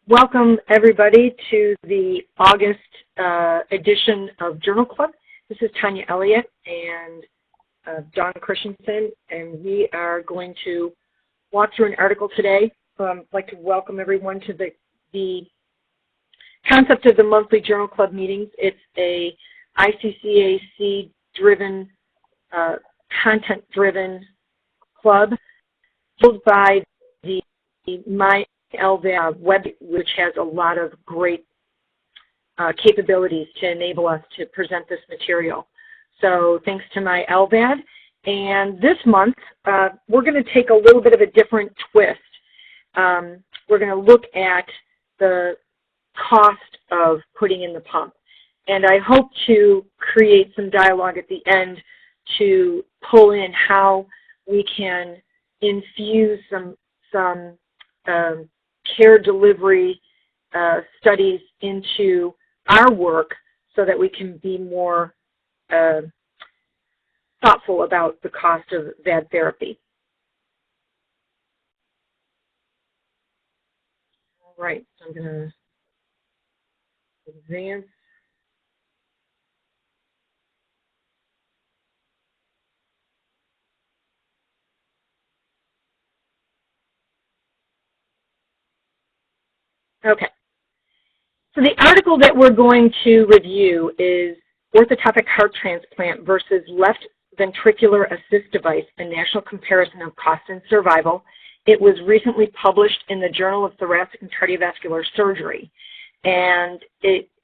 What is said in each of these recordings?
Welcome, everybody, to the August edition of Journal Club. This is Tanya Elliott and Dawn Christensen, and we are going to walk through an article today. I'd like to welcome everyone to the concept of the monthly Journal Club meetings. It's a ICCAC-driven, content-driven club built by the MyLVAD web, which has a lot of great capabilities to enable us to present this material. So thanks to MyLVAD. And this month, we're going to take a little bit of a different twist. We're going to look at the cost of putting in the pump. And I hope to create some dialogue at the end to pull in how we can infuse some care delivery studies into our work so that we can be more thoughtful about the cost of VAD therapy. All right, so I'm going to advance. Okay. So the article that we're going to review is Orthotopic Heart Transplant versus Left Ventricular Assist Device, a National Comparison of Cost and Survival. It was recently published in the Journal of Thoracic and Cardiovascular Surgery. And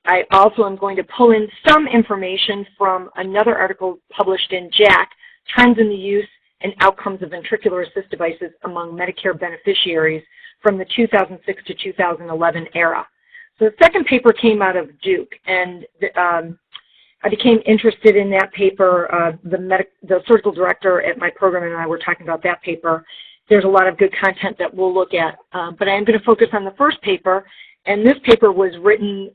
I also am going to pull in some information from another article published in JACC, Trends in the Use and Outcomes of Ventricular Assist Devices Among Medicare Beneficiaries from the 2006 to 2011 era. So the second paper came out of Duke, and I became interested in that paper. The surgical director at my program and I were talking about that paper. There's a lot of good content that we'll look at, but I'm going to focus on the first paper, and this paper was written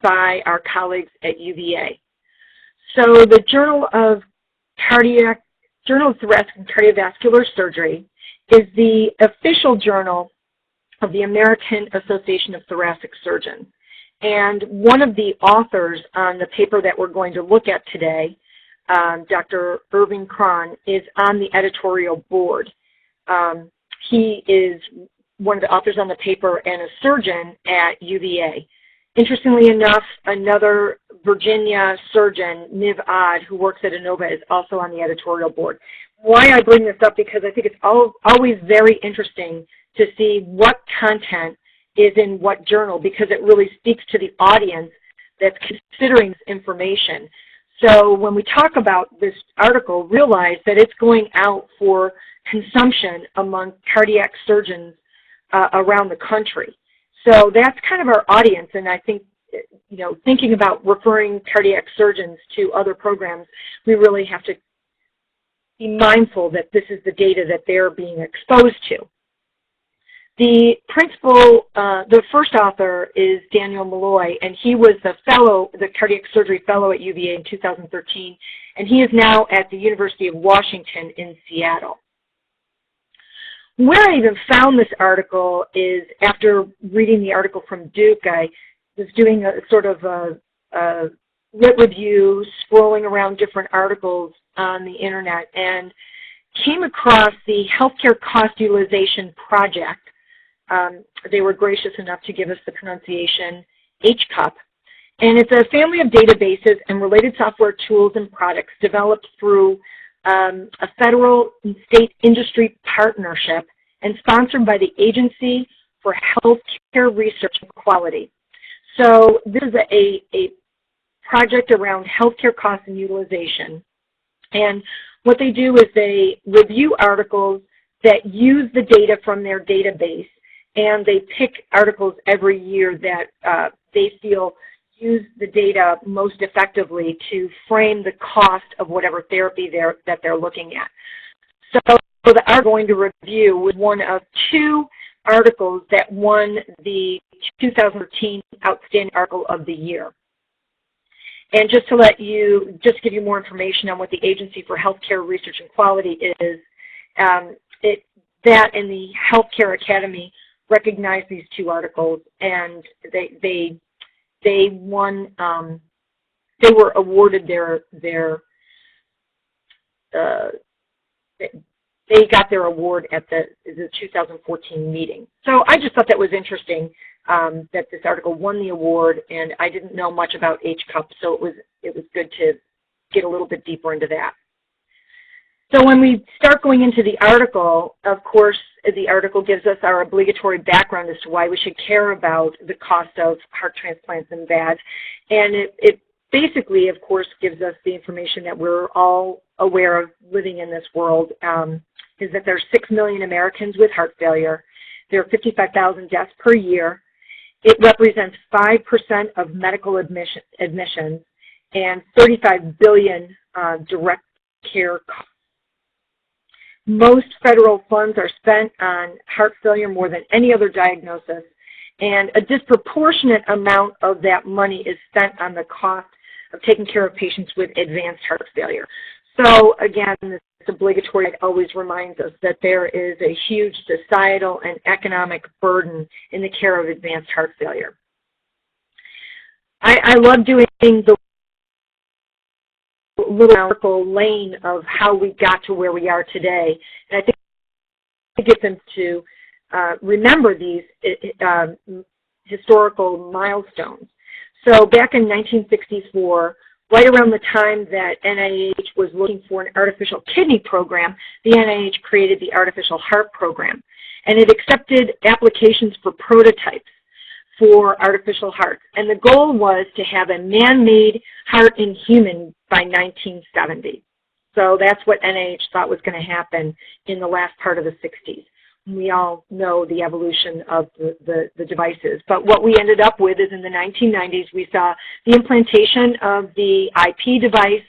by our colleagues at UVA. So the Journal of Thoracic and Cardiovascular Surgery is the official journal of the American Association of Thoracic Surgeons. And one of the authors on the paper that we're going to look at today, Dr. Irving Cron, is on the editorial board. He is one of the authors on the paper and a surgeon at UVA. Interestingly enough, another Virginia surgeon, Niv Odd, who works at Inova, is also on the editorial board. Why I bring this up, because I think it's always very interesting to see what content is in what journal, because it really speaks to the audience that's considering this information. So when we talk about this article, realize that it's going out for consumption among cardiac surgeons around the country. So that's kind of our audience, and I think, you know, thinking about referring cardiac surgeons to other programs, we really have to be mindful that this is the data that they're being exposed to. The first author is Daniel Malloy, and he was the cardiac surgery fellow at UVA in 2013, and he is now at the University of Washington in Seattle. Where I even found this article is after reading the article from Duke. I was doing a sort of a lit review, scrolling around different articles on the internet, and came across the Healthcare Cost Utilization Project. They were gracious enough to give us the pronunciation HCUP. And it's a family of databases and related software tools and products developed through a federal and state industry partnership and sponsored by the Agency for Healthcare Research and Quality. So this is a project around healthcare cost and utilization. And what they do is they review articles that use the data from their database, and they pick articles every year that they feel use the data most effectively to frame the cost of whatever therapy that they're looking at. So the article I'm going to review was one of two articles that won the 2013 Outstanding Article of the Year. And just to give you more information on what the Agency for Healthcare Research and Quality is, that and the Healthcare Academy recognized these two articles, and they won. They were awarded they got their award at the 2014 meeting. So I just thought that was interesting that this article won the award, and I didn't know much about HCUP, so it was good to get a little bit deeper into that. So when we start going into the article, of course, the article gives us our obligatory background as to why we should care about the cost of heart transplants and VADs, and it basically, of course, gives us the information that we're all aware of living in this world, is that there are 6 million Americans with heart failure. There are 55,000 deaths per year. It represents 5% of medical admissions and 35 billion direct care costs. Most federal funds are spent on heart failure more than any other diagnosis, and a disproportionate amount of that money is spent on the cost of taking care of patients with advanced heart failure. So again, this obligatory always reminds us that there is a huge societal and economic burden in the care of advanced heart failure. I love doing the little article lane of how we got to where we are today, and I think it gets them to remember these historical milestones. So back in 1964, right around the time that NIH was looking for an artificial kidney program, the NIH created the Artificial Heart Program, and it accepted applications for prototypes for artificial hearts. And the goal was to have a man-made heart in human by 1970. So that's what NIH thought was going to happen in the last part of the 60s. We all know the evolution of the devices. But what we ended up with is in the 1990s, we saw the implantation of the IP device,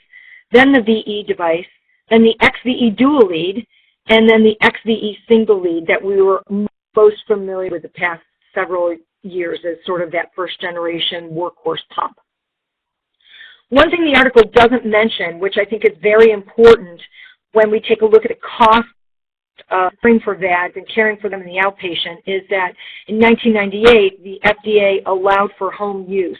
then the VE device, then the XVE dual lead, and then the XVE single lead that we were most familiar with the past several years as sort of that first generation workhorse pump. One thing the article doesn't mention, which I think is very important when we take a look at the cost of caring for VADs and caring for them in the outpatient, is that in 1998, the FDA allowed for home use,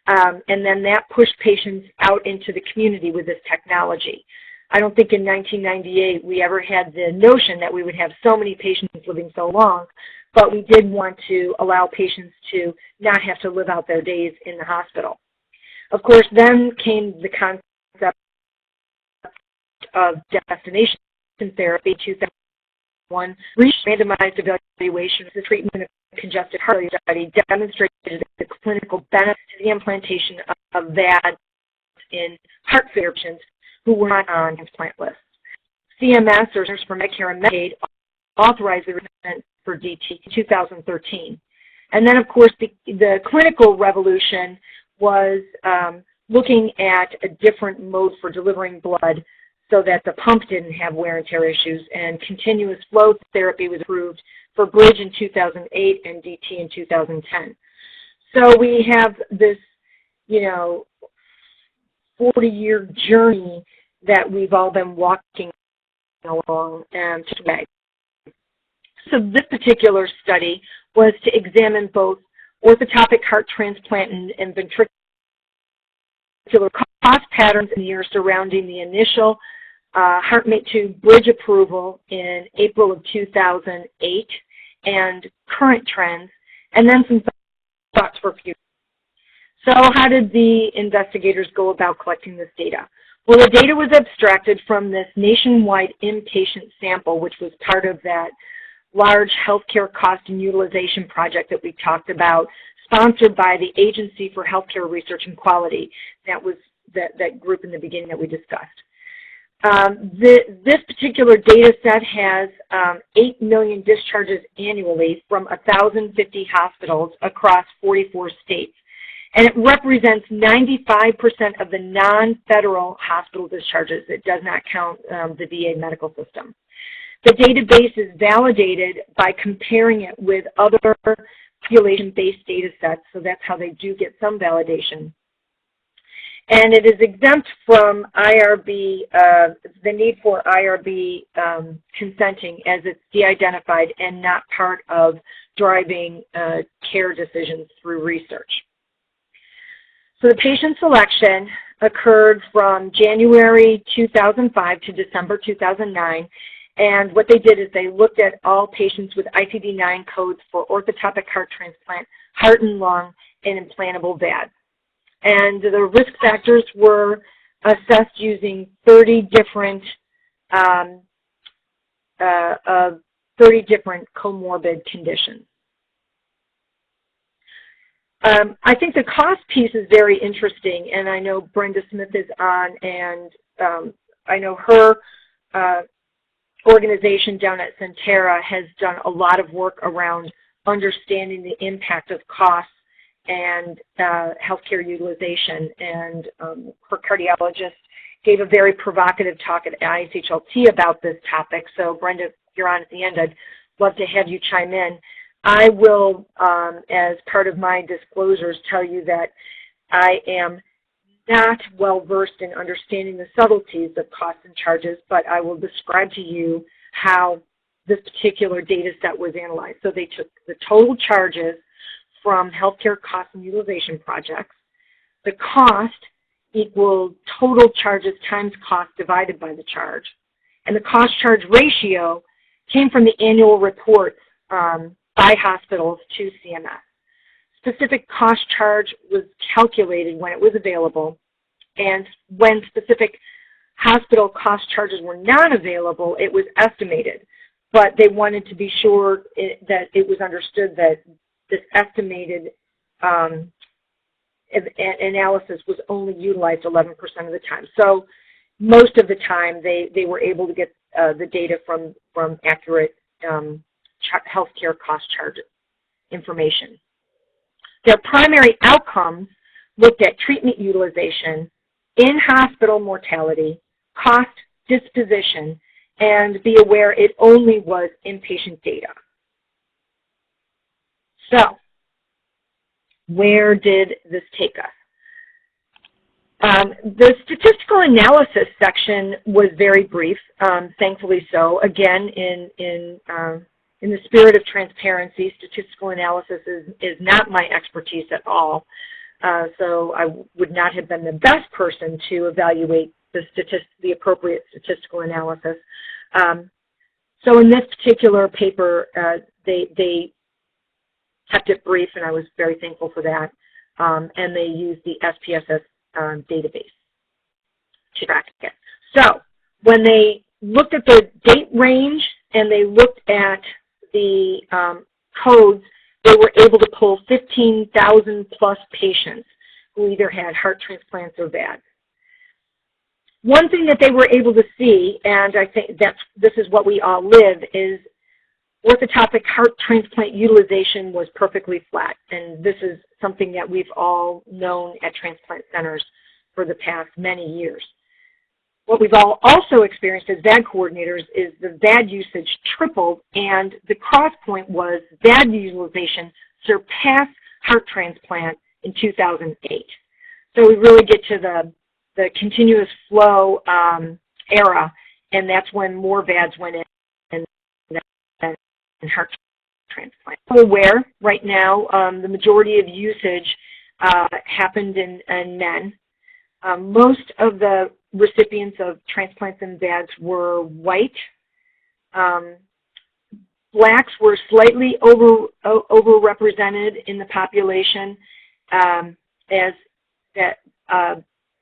and then that pushed patients out into the community with this technology. I don't think in 1998 we ever had the notion that we would have so many patients living so long, but we did want to allow patients to not have to live out their days in the hospital. Of course, then came the concept of destination therapy, 2001, randomized evaluation of the treatment of congestive heart failure study demonstrated the clinical benefit to the implantation of VADs in heart failure patients who were not on transplant lists. CMS, or Centers for Medicare and Medicaid, authorized the treatment for DT in 2013. And then, of course, the clinical revolution was looking at a different mode for delivering blood so that the pump didn't have wear and tear issues, and continuous flow therapy was approved for Bridge in 2008 and DT in 2010. So we have this, 40-year journey that we've all been walking along today. So this particular study was to examine both orthotopic heart transplant and ventricular cost patterns in the years surrounding the initial HeartMate 2 Bridge approval in April of 2008 and current trends, and then some thoughts for future. So how did the investigators go about collecting this data? Well, the data was abstracted from this nationwide inpatient sample, which was part of that large healthcare cost and utilization project that we talked about, sponsored by the Agency for Healthcare Research and Quality. That was that group in the beginning that we discussed. This particular data set has 8 million discharges annually from 1,050 hospitals across 44 states. And it represents 95% of the non-federal hospital discharges. It does not count the VA medical system. The database is validated by comparing it with other population-based data sets, so that's how they do get some validation. And it is exempt from IRB, the need for IRB consenting, as it's de-identified and not part of driving care decisions through research. So the patient selection occurred from January 2005 to December 2009. And what they did is they looked at all patients with ICD-9 codes for orthotopic heart transplant, heart and lung, and implantable VAD. And the risk factors were assessed using 30 different comorbid conditions. I think the cost piece is very interesting, and I know Brenda Smith is on, and I know her organization down at Sentara has done a lot of work around understanding the impact of costs and healthcare utilization. And her cardiologist gave a very provocative talk at ISHLT about this topic. So Brenda, if you're on at the end, I'd love to have you chime in. I will, as part of my disclosures, tell you that I am not well versed in understanding the subtleties of costs and charges, but I will describe to you how this particular data set was analyzed. So they took the total charges from healthcare cost and utilization projects. The cost equaled total charges times cost divided by the charge. And the cost-charge ratio came from the annual reports by hospitals to CMS. Specific cost charge was calculated when it was available, and when specific hospital cost charges were not available, it was estimated. But they wanted to be sure that it was understood that this estimated analysis was only utilized 11% of the time. So most of the time they were able to get the data from accurate healthcare cost charge information. Their primary outcomes looked at treatment utilization, in-hospital mortality, cost, disposition, and be aware it only was inpatient data. So, where did this take us? The statistical analysis section was very brief, thankfully so. Again, in the spirit of transparency, statistical analysis is not my expertise at all. So I would not have been the best person to evaluate the appropriate statistical analysis. So in this particular paper, they kept it brief, and I was very thankful for that. And they used the SPSS database to track it. So when they looked at the date range and they looked at the codes, they were able to pull 15,000 plus patients who either had heart transplants or VAD. One thing that they were able to see, and I think this is what we all live, is orthotopic heart transplant utilization was perfectly flat. And this is something that we've all known at transplant centers for the past many years. What we've all also experienced as VAD coordinators is the VAD usage tripled, and the cross point was VAD utilization surpassed heart transplant in 2008. So we really get to the continuous flow era, and that's when more VADs went in and heart transplant. I'm aware right now the majority of usage happened in men. Most of the recipients of transplants and VADs were white. Blacks were slightly overrepresented in the population, as that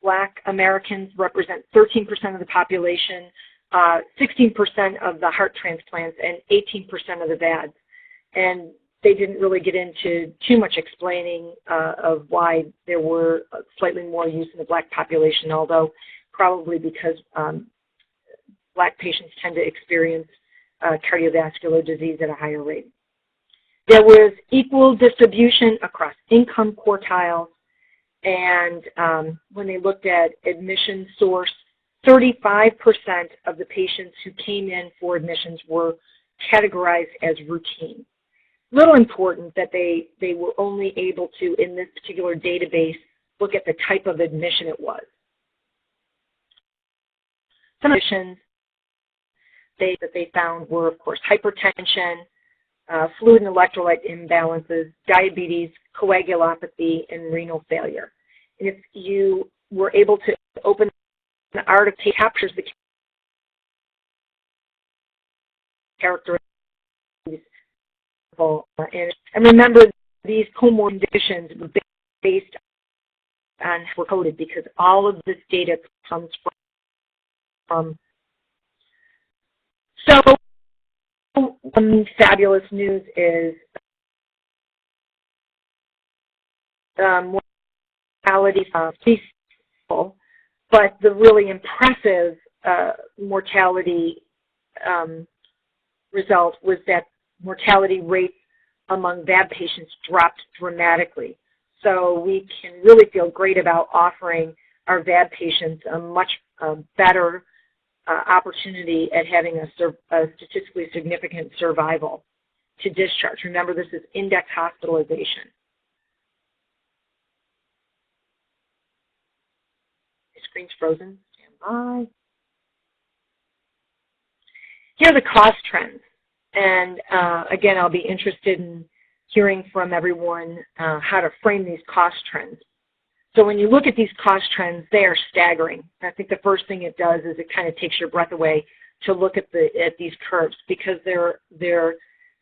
Black Americans represent 13% of the population, 16% of the heart transplants, and 18% of the VADs. And they didn't really get into too much explaining of why there were slightly more use in the Black population, although probably because Black patients tend to experience cardiovascular disease at a higher rate. There was equal distribution across income quartiles, and when they looked at admission source, 35% of the patients who came in for admissions were categorized as routine. Little important that they were only able to, in this particular database, look at the type of admission it was. Some admissions that they found were, of course, hypertension, fluid and electrolyte imbalances, diabetes, coagulopathy, and renal failure. And if you were able to open the article, it captures the characteristics. And remember, these comorbid conditions were based on were coded because all of this data comes from. So, fabulous news is mortality of people, but the really impressive mortality result was that mortality rates among VAD patients dropped dramatically. So we can really feel great about offering our VAD patients a much better opportunity at having a statistically significant survival to discharge. Remember, this is index hospitalization. The screen's frozen. Stand by. Here are the cost trends. And again, I'll be interested in hearing from everyone how to frame these cost trends. So when you look at these cost trends, they are staggering. I think the first thing it does is it kind of takes your breath away to look at these curves because they're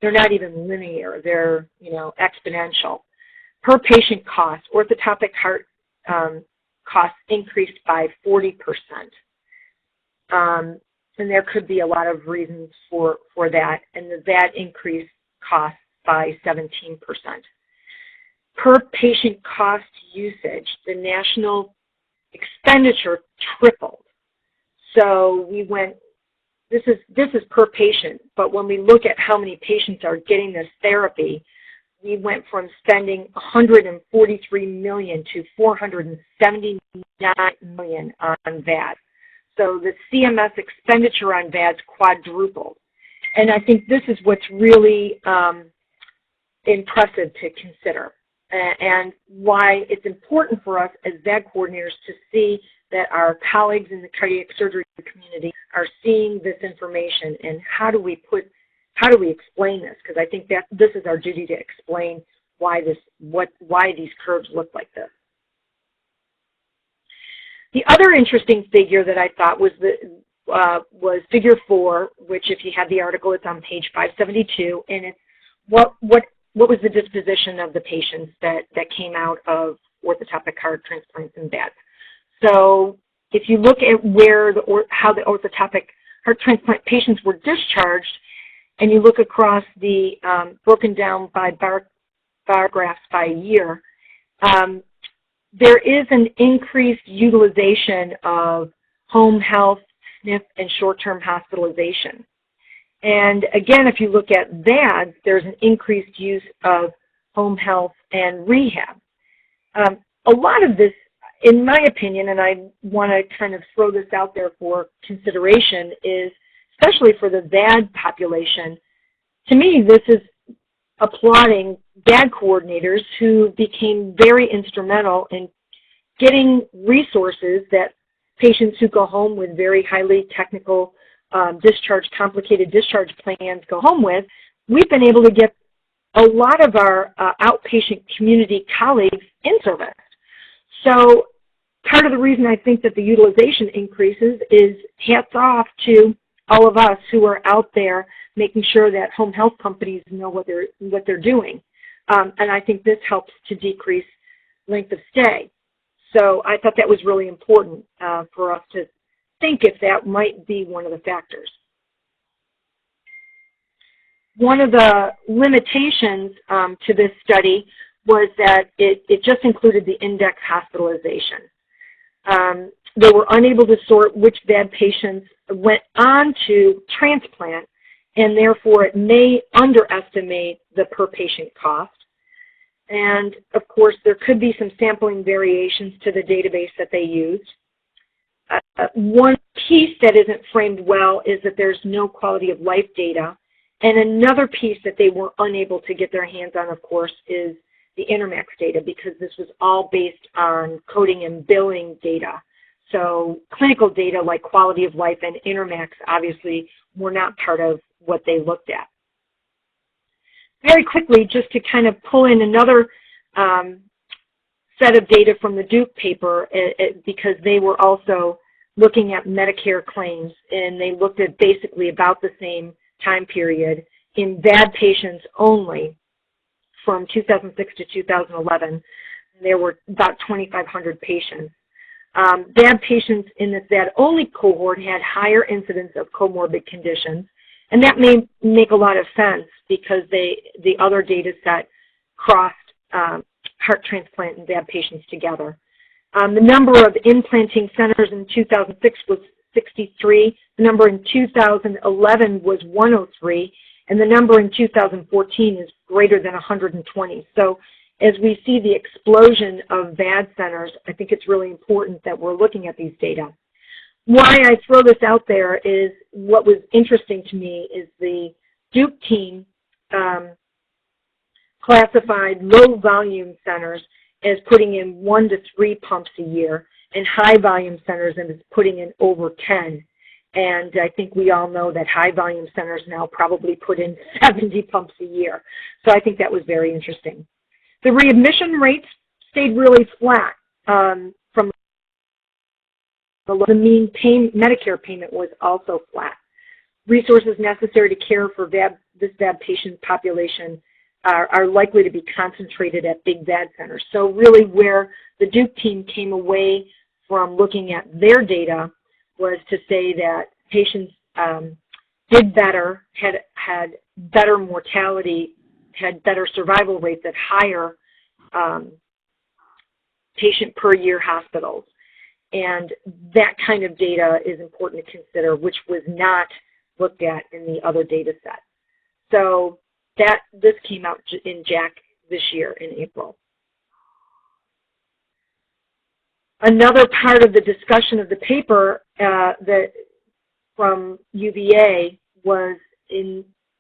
not even linear. They're exponential. Per patient cost, orthotopic heart costs increased by 40%. And there could be a lot of reasons for that, and that increased costs by 17%. Per patient cost usage, the national expenditure tripled. So we went, this is per patient, but when we look at how many patients are getting this therapy, we went from spending $143 million to $479 million on VAD. So the CMS expenditure on VADs quadrupled. And I think this is what's really impressive to consider and why it's important for us as VAD coordinators to see that our colleagues in the cardiac surgery community are seeing this information and how do we explain this? Because I think that this is our duty to explain why these curves look like this. The other interesting figure that I thought was figure 4, which if you have the article, it's on page 572, and it's what was the disposition of the patients that came out of orthotopic heart transplants and VADs. So if you look at how the orthotopic heart transplant patients were discharged, and you look across the broken down by bar graphs by year, there is an increased utilization of home health, SNF, and short-term hospitalization. And again, if you look at VADs, there's an increased use of home health and rehab. A lot of this, in my opinion, and I want to kind of throw this out there for consideration, is especially for the VAD population, to me this is applauding VAD coordinators who became very instrumental in getting resources that patients who go home with very highly technical complicated discharge plans go home with. We've been able to get a lot of our outpatient community colleagues in service. So part of the reason I think that the utilization increases is hats off to all of us who are out there making sure that home health companies know what they're doing. And I think this helps to decrease length of stay. So I thought that was really important for us to think if that might be one of the factors. One of the limitations to this study was that it just included the index hospitalization. They were unable to sort which VAD patients went on to transplant, and therefore it may underestimate the per patient cost. And of course, there could be some sampling variations to the database that they used. One piece that isn't framed well is that there's no quality of life data. And another piece that they were unable to get their hands on, of course, is the Intermax data because this was all based on coding and billing data. So clinical data like quality of life and Intermax obviously were not part of what they looked at. Very quickly, just to kind of pull in another set of data from the Duke paper, because they were also looking at Medicare claims, and they looked at basically about the same time period in VAD patients only from 2006 to 2011. There were about 2,500 patients. VAD patients in this VAD-only cohort had higher incidence of comorbid conditions, and that may make a lot of sense because the other data set crossed heart transplant and VAD patients together. The number of implanting centers in 2006 was 63. The number in 2011 was 103. And the number in 2014 is greater than 120. So as we see the explosion of VAD centers, I think it's really important that we're looking at these data. Why I throw this out there is what was interesting to me is the Duke team classified low-volume centers as putting in 1 to 3 pumps a year, and high-volume centers as putting in over 10. And I think we all know that high-volume centers now probably put in 70 pumps a year. So I think that was very interesting. The readmission rates stayed really flat from the mean Medicare payment was also flat. Resources necessary to care for this VAD patient population are likely to be concentrated at big VAD centers. So really where the Duke team came away from looking at their data was to say that patients did better, had better mortality, had better survival rates at higher patient per year hospitals. And that kind of data is important to consider, which was not looked at in the other data set. So this came out in JACC this year in April. Another part of the discussion of the paper from UVA was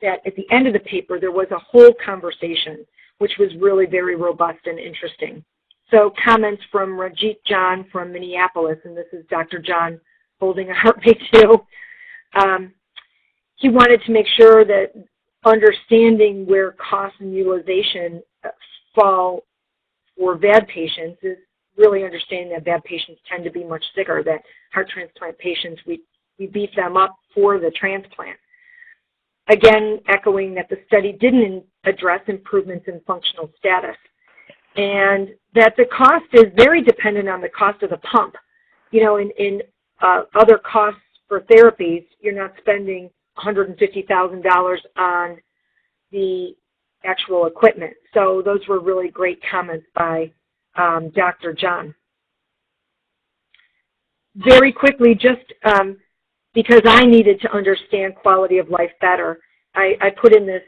that at the end of the paper there was a whole conversation, which was really very robust and interesting. So comments from Rajit John from Minneapolis, and this is Dr. John holding a heart rate too. He wanted to make sure that understanding where cost and utilization fall for VAD patients is really understanding that VAD patients tend to be much sicker, that heart transplant patients, we beef them up for the transplant. Again, echoing that the study didn't address improvements in functional status, and that the cost is very dependent on the cost of the pump. You know, in other costs for therapies, you're not spending $150,000 on the actual equipment. So those were really great comments by Dr. John. Very quickly, just because I needed to understand quality of life better, I put in this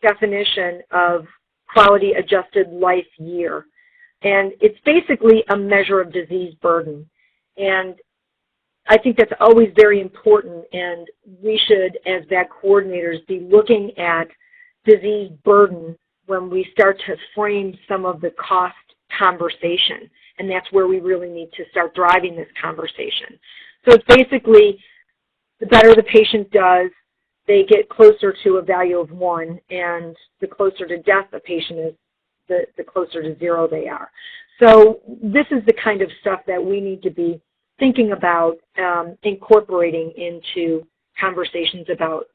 definition of quality adjusted life year. And it's basically a measure of disease burden. And I think that's always very important, and we should, as VAD coordinators, be looking at disease burden when we start to frame some of the cost conversation. And that's where we really need to start driving this conversation. So it's basically the better the patient does, they get closer to a value of 1, and the closer to death a patient is, the closer to 0 they are. So this is the kind of stuff that we need to be thinking about incorporating into conversations about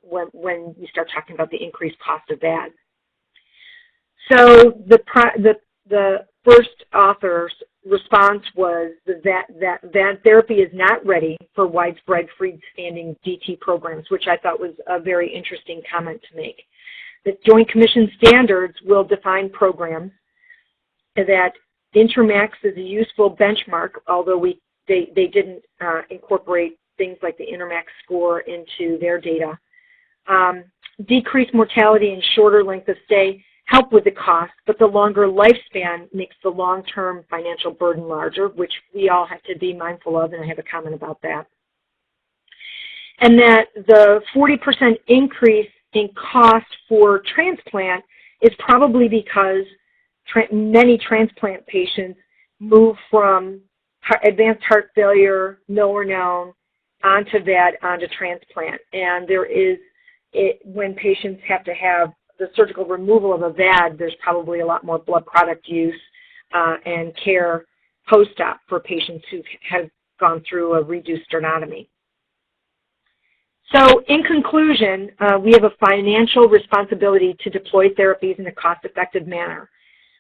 when we start talking about the increased cost of VAD. So the first author's response was that VAD therapy is not ready for widespread freestanding DT programs, which I thought was a very interesting comment to make. The Joint Commission standards will define programs, that Intermax is a useful benchmark, although they didn't incorporate things like the Intermax score into their data. Decreased mortality and shorter length of stay help with the cost, but the longer lifespan makes the long-term financial burden larger, which we all have to be mindful of, and I have a comment about that. And that the 40% increase in cost for transplant is probably because many transplant patients move from advanced heart failure, know or known, onto VAD, onto transplant. And there is, when patients have to have the surgical removal of a VAD, there's probably a lot more blood product use and care post-op for patients who have gone through a reduced sternotomy. So in conclusion, we have a financial responsibility to deploy therapies in a cost-effective manner.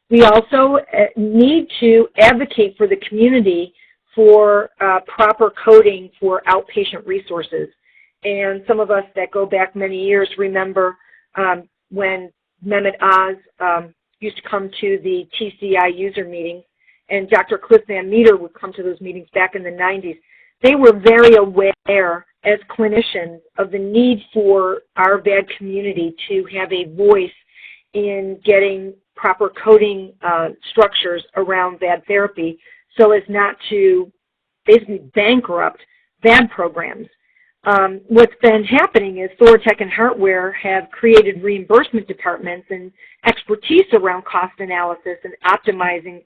We also need to advocate for the community for proper coding for outpatient resources. And some of us that go back many years remember when Mehmet Oz used to come to the TCI user meetings, and Dr. Cliff Van Meter would come to those meetings back in the 90s. They were very aware as clinicians of the need for our VAD community to have a voice in getting proper coding structures around VAD therapy so as not to basically bankrupt VAD programs. What's been happening is Thoratec and Heartware have created reimbursement departments and expertise around cost analysis and optimizing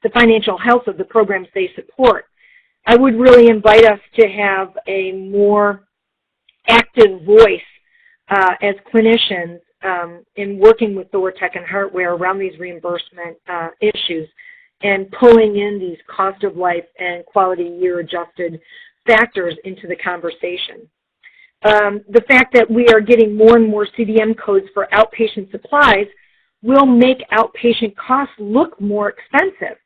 the financial health of the programs they support. I would really invite us to have a more active voice as clinicians in working with Thoratec and Heartware around these reimbursement issues and pulling in these cost of life and quality year adjusted factors into the conversation. The fact that we are getting more and more CDM codes for outpatient supplies will make outpatient costs look more expensive.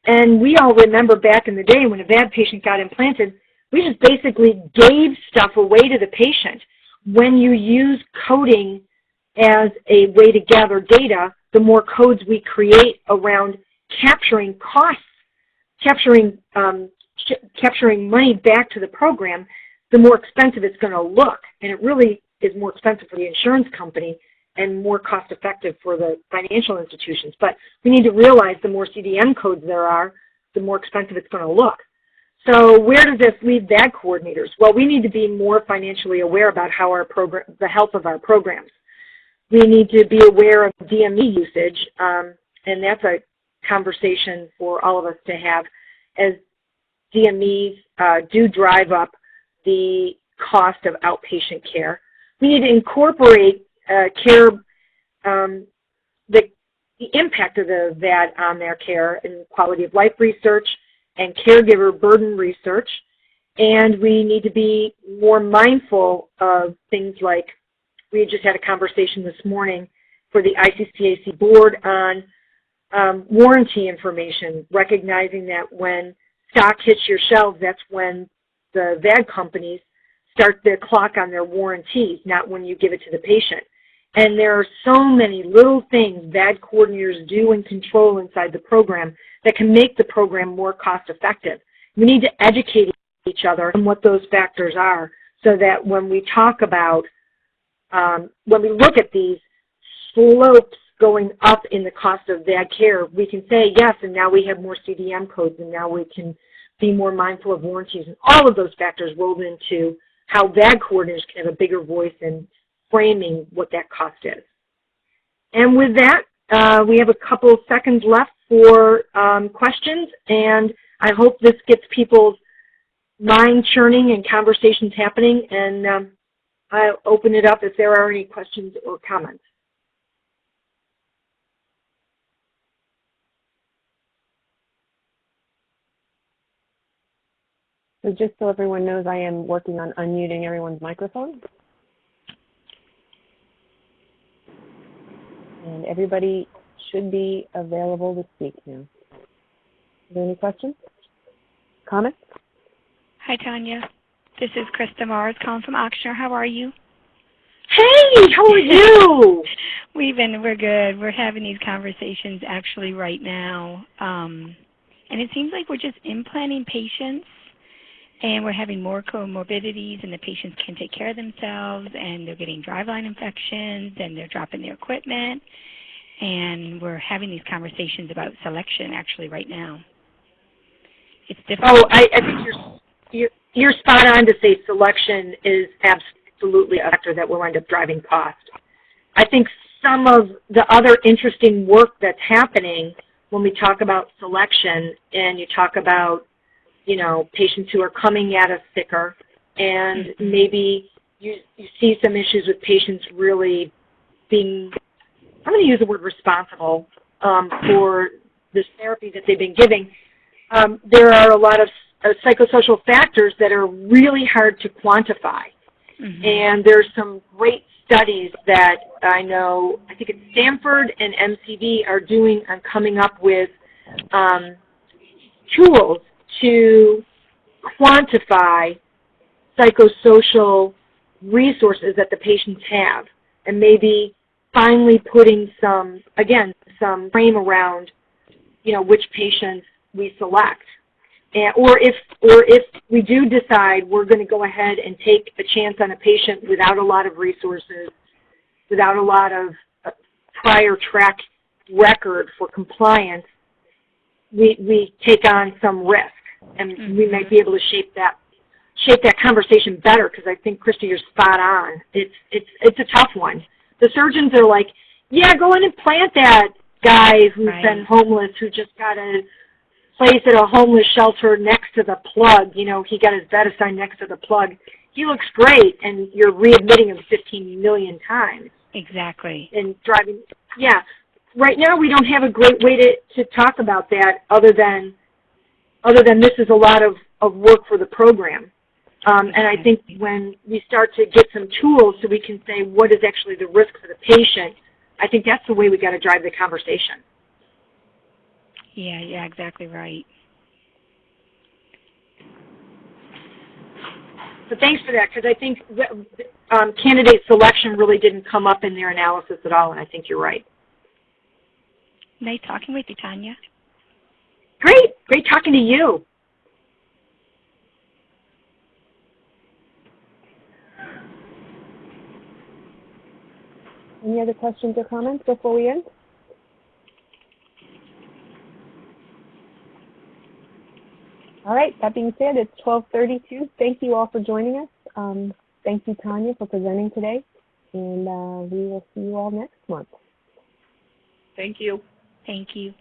And we all remember back in the day when a VAD patient got implanted, we just basically gave stuff away to the patient. When you use coding as a way to gather data, the more codes we create around capturing costs, capturing money back to the program, the more expensive it's going to look. And it really is more expensive for the insurance company and more cost effective for the financial institutions. But we need to realize the more CDM codes there are, the more expensive it's going to look. So where does this leave VAD coordinators? Well, we need to be more financially aware about how the health of our programs. We need to be aware of DME usage, and that's a conversation for all of us to have, as DMEs do drive up the cost of outpatient care. We need to incorporate the impact of the VAD on their care and quality of life research and caregiver burden research. And we need to be more mindful of things like, we just had a conversation this morning for the ICCAC board on warranty information, recognizing that when stock hits your shelves, that's when the VAD companies start their clock on their warranties, not when you give it to the patient. And there are so many little things VAD coordinators do and control inside the program that can make the program more cost effective. We need to educate each other on what those factors are so that when we talk about, when we look at these slopes going up in the cost of VAD care, we can say, yes, and now we have more CDM codes, and now we can be more mindful of warranties. And all of those factors rolled into how VAD coordinators can have a bigger voice in framing what that cost is. And with that, we have a couple of seconds left for questions, and I hope this gets people's mind churning and conversations happening, and I'll open it up if there are any questions or comments. So just so everyone knows, I am working on unmuting everyone's microphone. And everybody should be available to speak now. Are there any questions? Comments? Hi, Tanya. This is Krista Mars calling from Oxnard. How are you? Hey, how are you? We're good. We're having these conversations actually right now. And it seems like we're just implanting patients, and we're having more comorbidities, and the patients can't take care of themselves, and they're getting driveline infections, and they're dropping their equipment. And we're having these conversations about selection actually right now. It's difficult. Oh, I think you're spot on to say selection is absolutely a factor that will end up driving cost. I think some of the other interesting work that's happening when we talk about selection and you talk about, patients who are coming at us sicker, and maybe you see some issues with patients really being, I'm going to use the word responsible, for this therapy that they've been giving. There are a lot of psychosocial factors that are really hard to quantify. And there's some great studies that I know, I think it's Stanford and MCV are doing on coming up with tools to quantify psychosocial resources that the patients have, and maybe finally putting some frame around, which patients we select. Or if we do decide we're going to go ahead and take a chance on a patient without a lot of resources, without a lot of prior track record for compliance, we take on some risk, and we might be able to shape that conversation better, because I think, Krista, you're spot on. It's a tough one. The surgeons are like, yeah, go in and plant that guy who's been homeless, who just got a place at a homeless shelter next to the plug. He got his bed assigned next to the plug. He looks great, and you're readmitting him 15 million times. Exactly. And driving, yeah. Right now, we don't have a great way to talk about that other than this is a lot of work for the program. And I think when we start to get some tools so we can say what is actually the risk for the patient, I think that's the way we got to drive the conversation. Yeah, exactly right. But thanks for that, because I think candidate selection really didn't come up in their analysis at all, and I think you're right. Nice talking with you, Tanya. Great talking to you. Any other questions or comments before we end? All right, that being said, it's 12:32. Thank you all for joining us. Thank you, Tanya, for presenting today, and we will see you all next month. Thank you. Thank you.